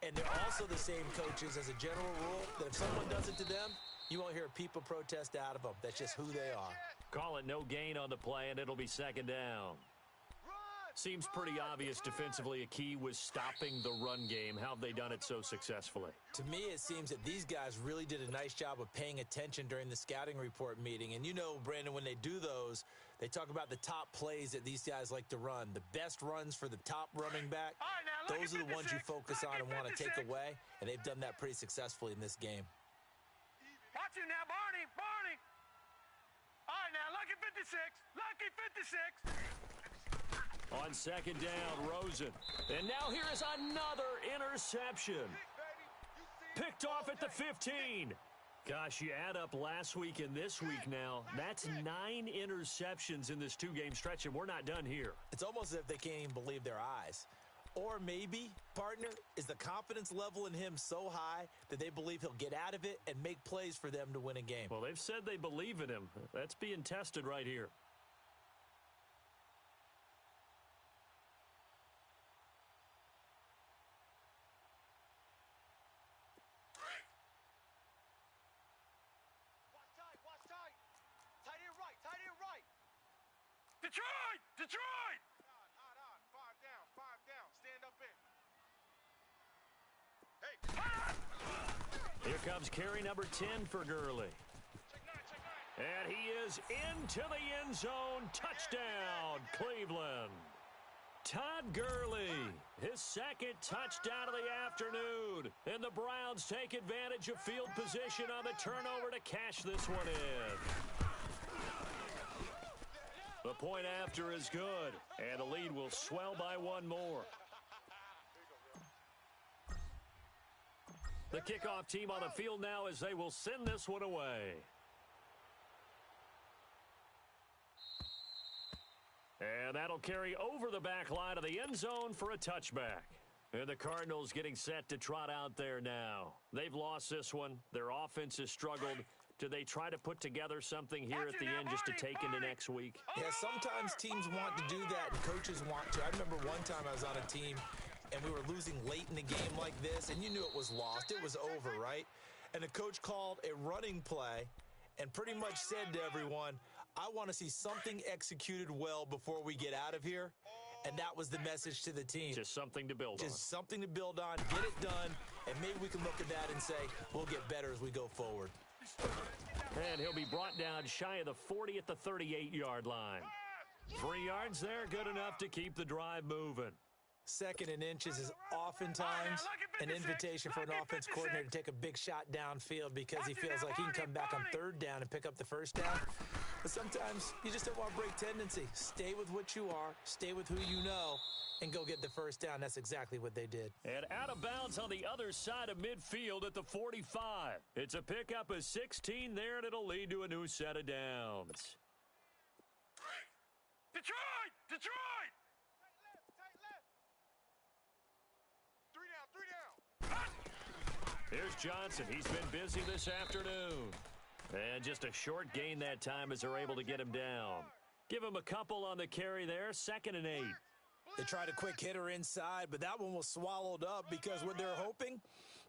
And they're also the same coaches as a general rule that if someone does it to them, you won't hear a people protest out of them. That's just who they are. Call it no gain on the play, and it'll be second down. Seems pretty obvious defensively a key was stopping the run game. How have they done it so successfully? To me, it seems that these guys really did a nice job of paying attention during the scouting report meeting. And you know, Brandon, when they do those, they talk about the top plays that these guys like to run. The best runs for the top running back, those are the ones you focus on and want to take away. And they've done that pretty successfully in this game. Watch it now, Barney. Barney. All right, now, lucky 56. Lucky 56. On second down, Rosen. And now here is another interception. Picked off at the 15. Gosh, you add up last week and this week now. That's 9 interceptions in this two-game stretch, and we're not done here. It's almost as if they can't even believe their eyes. Or maybe, partner, is the confidence level in him so high that they believe he'll get out of it and make plays for them to win a game. Well, they've said they believe in him. That's being tested right here. Detroit! Detroit! On. 5 down. Stand up in. Hey. Here comes carry number 10 for Gurley. And he is into the end zone. Touchdown, Cleveland. Todd Gurley, his second touchdown of the afternoon. And the Browns take advantage of field position on the turnover to cash this one in. The point after is good, and the lead will swell by one more. The kickoff team on the field now as they will send this one away. And that'll carry over the back line of the end zone for a touchback. And the Cardinals getting set to trot out there now. They've lost this one. Their offense has struggled. Do they try to put together something here at the end just to take into next week? Yeah, sometimes teams want to do that and coaches want to. I remember one time I was on a team and we were losing late in the game like this, and you knew it was lost. It was over, right? And the coach called a running play and pretty much said to everyone, I want to see something executed well before we get out of here. And that was the message to the team. Just something to build on. Just something to build on, get it done, and maybe we can look at that and say, we'll get better as we go forward. And he'll be brought down shy of the 40 at the 38-yard line. 3 yards there, good enough to keep the drive moving. Second and inches is oftentimes an invitation for an offense coordinator to take a big shot downfield because he feels like he can come back on third down and pick up the first down. But sometimes you just don't want to break tendency. Stay with what you are, stay with who you know, and go get the first down. That's exactly what they did. And out of bounds on the other side of midfield at the 45. It's a pickup of 16 there, and it'll lead to a new set of downs. Detroit! Detroit! Three down. Here's Johnson. He's been busy this afternoon. And just a short gain that time as they're able to get him down. Give him a couple on the carry there. 2nd and 8. They tried a quick hitter inside, but that one was swallowed up because what they're hoping,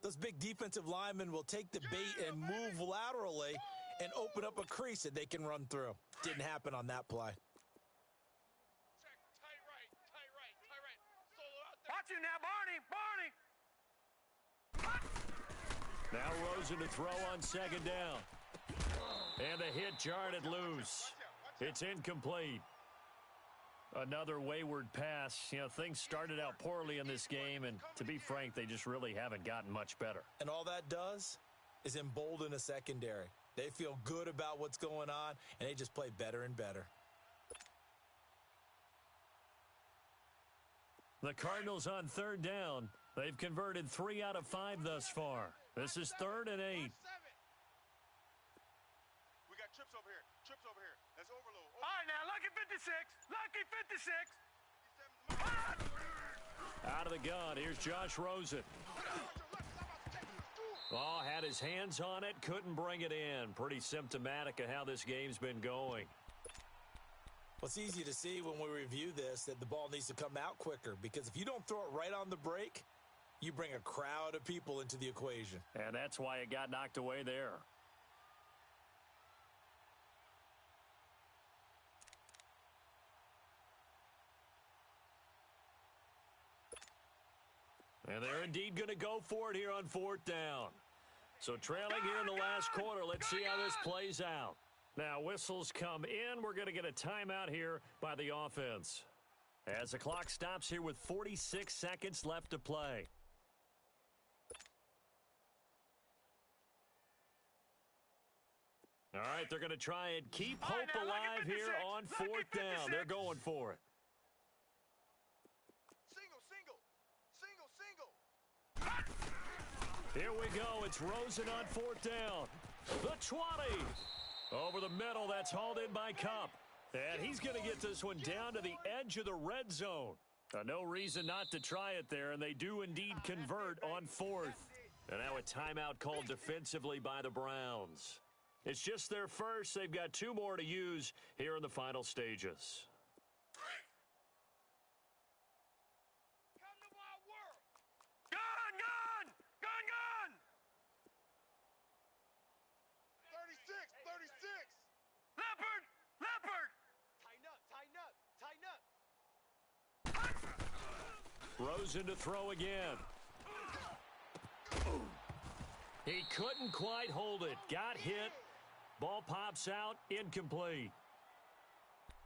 those big defensive linemen will take the bait and move laterally and open up a crease that they can run through. Didn't happen on that play. Tight right. Solo out there. Watch it now, Barney! Barney! Now Rosen to throw on 2nd down. And the hit jarred it loose. It's incomplete. Another wayward pass. You know, things started out poorly in this game, and to be frank, they just really haven't gotten much better. And all that does is embolden a secondary. They feel good about what's going on, and they just play better and better. The Cardinals on third down. They've converted 3 out of 5 thus far. This is 3rd and 8. We got trips over here. Trips over here. That's overload. All right, now, lucky 56. Lucky 56. Out of the gun, here's Josh Rosen. Oh, had his hands on it, couldn't bring it in. Pretty symptomatic of how this game's been going. Well, it's easy to see when we review this that the ball needs to come out quicker, because if you don't throw it right on the break, you bring a crowd of people into the equation. And that's why it got knocked away there. And they're indeed going to go for it here on 4th down. So trailing here in the last quarter, let's see how this plays out. Now whistles come in. We're going to get a timeout here by the offense. As the clock stops here with 46 seconds left to play. All right, they're going to try and keep hope alive here on 4th down. They're going for it. Here we go. It's Rosen on 4th down. The 20. Over the middle. That's hauled in by Kupp. And he's going to get this one down to the edge of the red zone. No reason not to try it there, and they do indeed convert on 4th. And now a timeout called defensively by the Browns. It's just their first. They've got 2 more to use here in the final stages. Rosen to throw again. He couldn't quite hold it. Got hit. Ball pops out. Incomplete.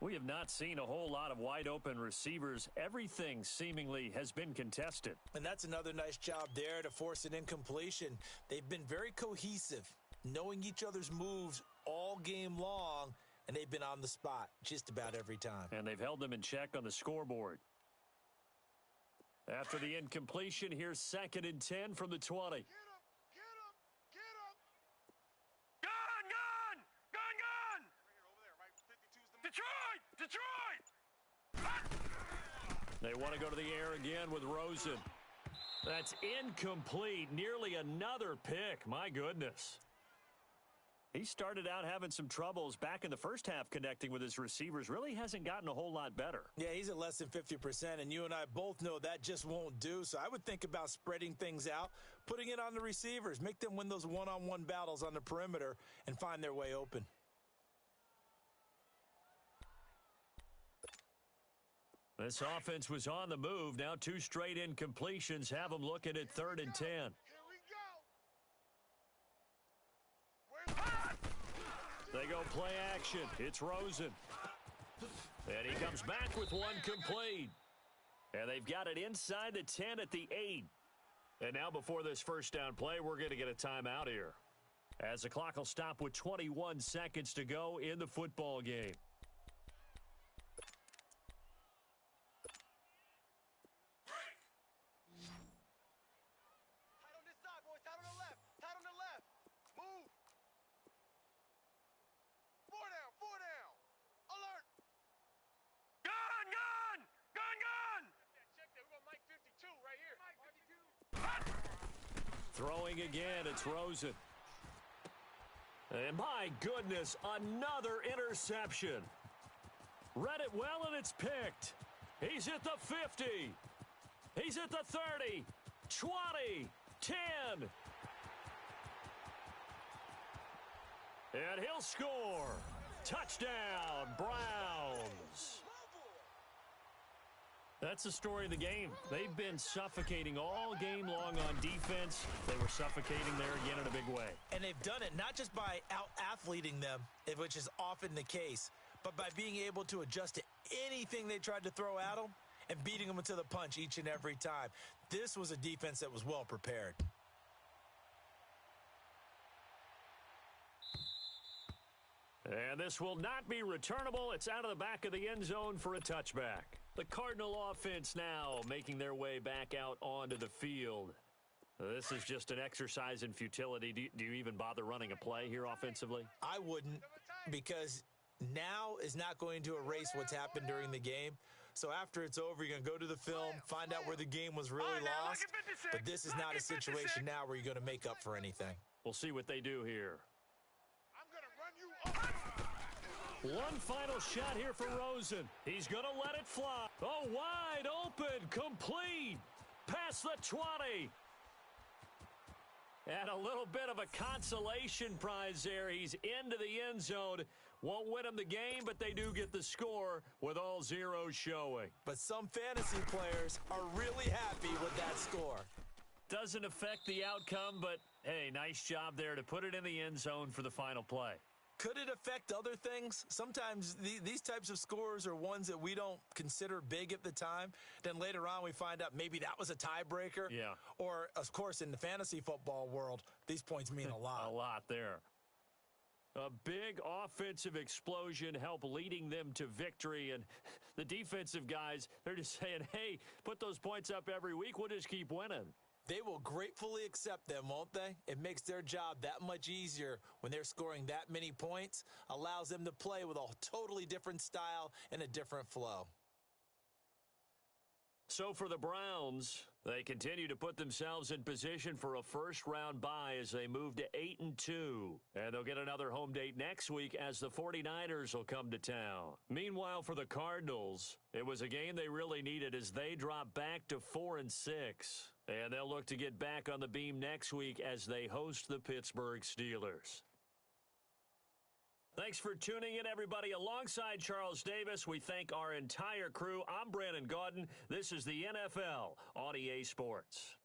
We have not seen a whole lot of wide open receivers. Everything seemingly has been contested. And that's another nice job there to force an incompletion. They've been very cohesive, knowing each other's moves all game long, and they've been on the spot just about every time. And they've held them in check on the scoreboard. After the incompletion, here's 2nd and 10 from the 20. They want to go to the air again with Rosen. That's incomplete. Nearly another pick. My goodness. He started out having some troubles back in the first half connecting with his receivers. Really hasn't gotten a whole lot better. Yeah, he's at less than 50%, and you and I both know that just won't do. So I would think about spreading things out, putting it on the receivers, make them win those one-on-one battles on the perimeter and find their way open. This offense was on the move. Now 2 straight incompletions have them looking at 3rd and 10. They go play action. It's Rosen. And he comes back with one complete. And they've got it inside the 10 at the 8. And now before this first down play, we're going to get a timeout here, as the clock will stop with 21 seconds to go in the football game. Throwing again, it's Rosen. And my goodness, another interception. Read it well, and it's picked. He's at the 50. He's at the 30, 20, 10. And he'll score. Touchdown, Browns. That's the story of the game. They've been suffocating all game long on defense. They were suffocating there again in a big way. And they've done it not just by out-athleting them, which is often the case, but by being able to adjust to anything they tried to throw at them and beating them into the punch each and every time. This was a defense that was well prepared. And this will not be returnable. It's out of the back of the end zone for a touchback. The Cardinal offense now making their way back out onto the field. This is just an exercise in futility. Do you even bother running a play here offensively? I wouldn't, because now is not going to erase what's happened during the game. So after it's over, you're going to go to the film, find out where the game was really lost. But this is not a situation now where you're going to make up for anything. We'll see what they do here. I'm going to run you over. One final shot here for Rosen. He's going to let it fly. Oh, wide open, complete. Past the 20. And a little bit of a consolation prize there. He's into the end zone. Won't win them the game, but they do get the score with all zeros showing. But some fantasy players are really happy with that score. Doesn't affect the outcome, but, hey, nice job there to put it in the end zone for the final play. Could it affect other things? Sometimes these types of scores are ones that we don't consider big at the time. Then later on we find out maybe that was a tiebreaker. Yeah. Or, of course, in the fantasy football world, these points mean a lot. A lot there. A big offensive explosion helped leading them to victory. And the defensive guys, they're just saying, hey, put those points up every week. We'll just keep winning. They will gratefully accept them, won't they? It makes their job that much easier when they're scoring that many points, allows them to play with a totally different style and a different flow. So for the Browns, they continue to put themselves in position for a first-round bye as they move to 8-2. And they'll get another home date next week as the 49ers will come to town. Meanwhile, for the Cardinals, it was a game they really needed as they drop back to 4-6. And they'll look to get back on the beam next week as they host the Pittsburgh Steelers. Thanks for tuning in, everybody. Alongside Charles Davis, we thank our entire crew. I'm Brandon Gaudin. This is the NFL on EA Sports.